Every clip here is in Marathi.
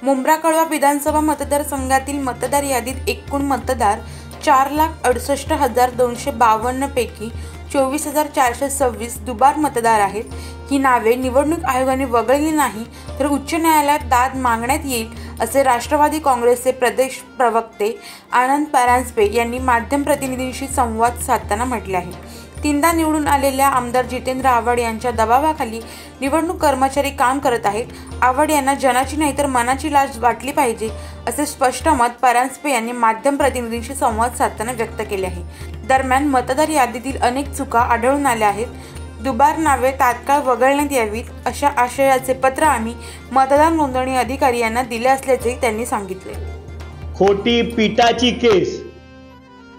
मुंब्रा कळवा विधानसभा मतदारसंघातील मतदार यादीत एकूण मतदार 4,68,252 पैकी 24,426 दुबार मतदार आहेत। ही नावे निवडणूक आयोगाने वगळली नाही तर उच्च न्यायालयात दाद मागण्यात येईल असे राष्ट्रवादी काँग्रेसचे प्रदेश प्रवक्ते आनंद परांजपे यांनी माध्यम प्रतिनिधींशी संवाद साधताना म्हटले आहे। तीनदा निवडून आलेल्या आमदार जितेंद्र आव्हाड यांच्या दबावाखाली निवडणूक कर्मचारी काम करत आहेत। आव्हाड यांना जनाची नाही तर मनाची लाज वाटली पाहिजे असे स्पष्ट मत परांजपे यांनी माध्यम प्रतिनिधींशी संवाद साधताना व्यक्त केले आहे। दरम्यान मतदार यादीतील अनेक चुका आढळून आल्या आहेत। दुबार नावे तात्काळ वगळण्यात यावीत अशा आशयाचे पत्र आम्ही मतदार नोंदणी अधिकारी यांना दिले असल्याचे त्यांनी सांगितले। खोटी पिटाची केस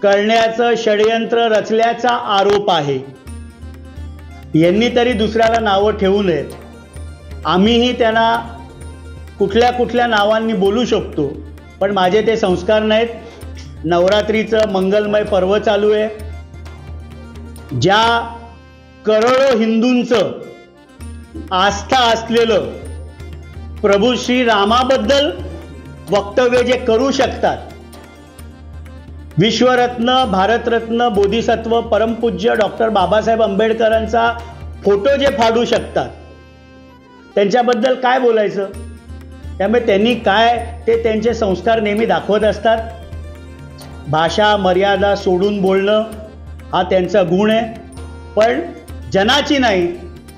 करण्याचं षडयंत्र रचल्याचा आरोप आहे। यांनी तरी दुसऱ्याला नावं ठेवू नयेत। आम्हीही त्यांना कुठल्या कुठल्या नावांनी बोलू शकतो, पण माझे ते संस्कार नाहीत। नवरात्रीचं मंगलमय पर्व चालू आहे। ज्या करोडो हिंदूंचं आस्था असलेलं प्रभू श्री रामाबद्दल वक्तव्य जे करू शकतात, विश्वरत्न भारतरत्न बोधिसत्व परमपूज्य डॉक्टर बाबासाहेब आंबेडकरांचा फोटो जे फाडू शकतात, त्यांच्याबद्दल काय बोलायचं? त्यामुळे त्यांनी काय ते त्यांचे संस्कार नेहमी दाखवत असतात। भाषा मर्यादा सोडून बोलणं हा त्यांचा गुण आहे, पण जनाची नाही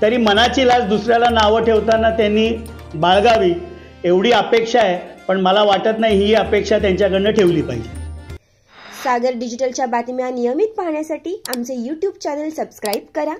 तरी मनाची लाज दुसऱ्याला नावं ठेवताना त्यांनी बाळगावी एवढी अपेक्षा आहे। पण मला वाटत नाही ही अपेक्षा त्यांच्याकडनं ठेवली पाहिजे। सागर डिजिटलच्या बातम्या नियमित पाहण्यासाठी आमचे YouTube चॅनल सबस्क्राइब करा